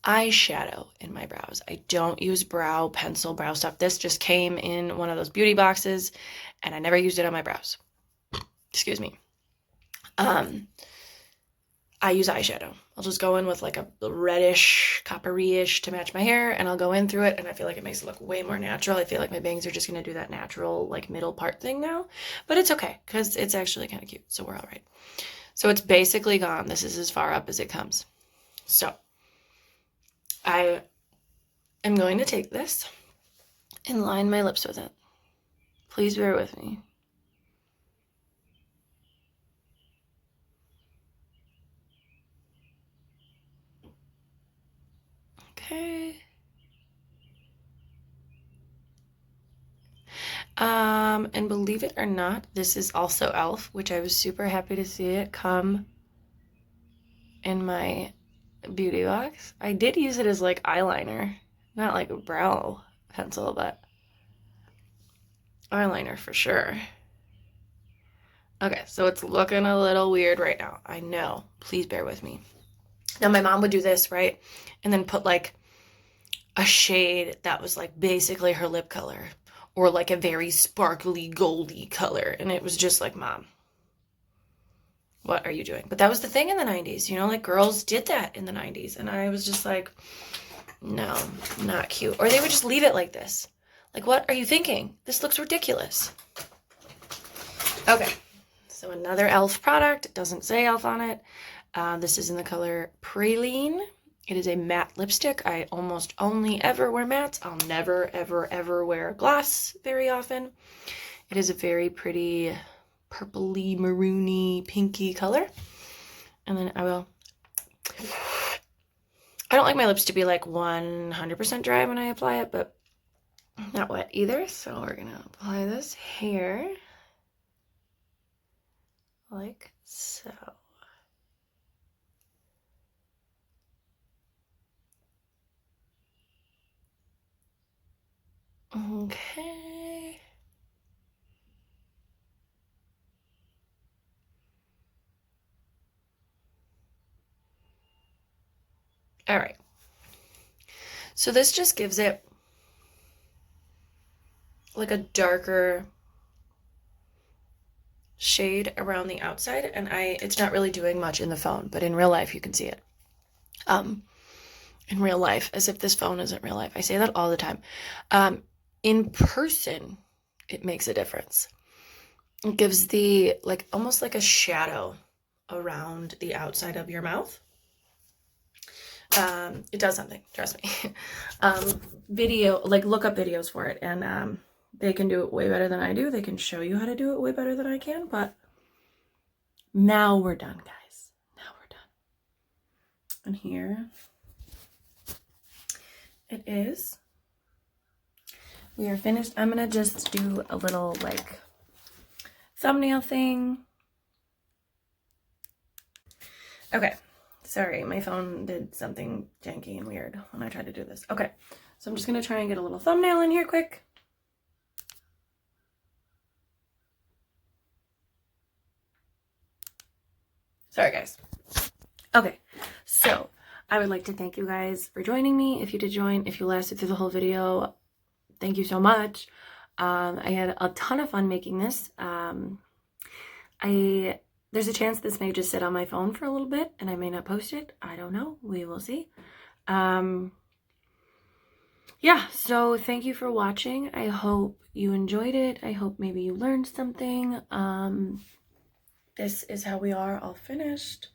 S1: eyeshadow in my brows. I don't use brow pencil, brow stuff. This just came in one of those beauty boxes and I never used it on my brows. Excuse me. I use eyeshadow. I'll just go in with like a reddish, coppery-ish to match my hair, and I'll go in through it, and I feel like it makes it look way more natural. I feel like my bangs are just going to do that natural, like, middle part thing now. But it's okay, because it's actually kind of cute, so we're all right. So it's basically gone. This is as far up as it comes. So I am going to take this and line my lips with it. Please bear with me. Okay. And believe it or not, this is also e.l.f., which I was super happy to see it come in my beauty box. I did use it as like eyeliner, not like a brow pencil, but eyeliner for sure. Okay, so it's looking a little weird right now. I know. Please bear with me. Now, my mom would do this, right? And then put like a shade that was like basically her lip color or like a very sparkly goldy color. And it was just like, Mom, what are you doing? But that was the thing in the 90s, you know, like girls did that in the 90s. And I was just like, no, not cute. Or they would just leave it like this. Like, what are you thinking? This looks ridiculous. Okay, so another e.l.f. product. It doesn't say e.l.f. on it. This is in the color Praline. It is a matte lipstick. I almost only ever wear mattes. I'll never, ever, ever wear gloss very often. It is a very pretty purpley, maroony, pinky color. And then I don't like my lips to be like 100% dry when I apply it, but not wet either, so we're gonna apply this here, like so. Okay. All right. So this just gives it like a darker shade around the outside, and it's not really doing much in the phone, but in real life you can see it. In real life, as if this phone isn't real life. I say that all the time. In person, it makes a difference. It gives the, like, almost like a shadow around the outside of your mouth. It does something, trust me. Video, like, look up videos for it, and they can do it way better than I do. They can show you how to do it way better than I can, but now we're done, guys. Now we're done. And here it is. We are finished. I'm gonna just do a little, like, thumbnail thing. Okay, sorry, my phone did something janky and weird when I tried to do this. Okay, so I'm just gonna try and get a little thumbnail in here quick. Sorry, guys. Okay, so I would like to thank you guys for joining me. If you did join, if you lasted through the whole video, thank you so much. I had a ton of fun making this. There's a chance this may just sit on my phone for a little bit and I may not post it. I don't know. We will see. Yeah, so thank you for watching. I hope you enjoyed it. I hope maybe you learned something. This is how we are all finished.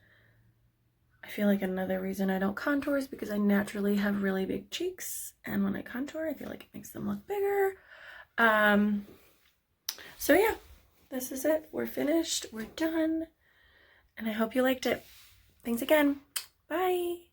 S1: I feel like another reason I don't contour is because I naturally have really big cheeks, and when I contour, I feel like it makes them look bigger. So yeah, this is it. We're finished. We're done. And I hope you liked it. Thanks again. Bye.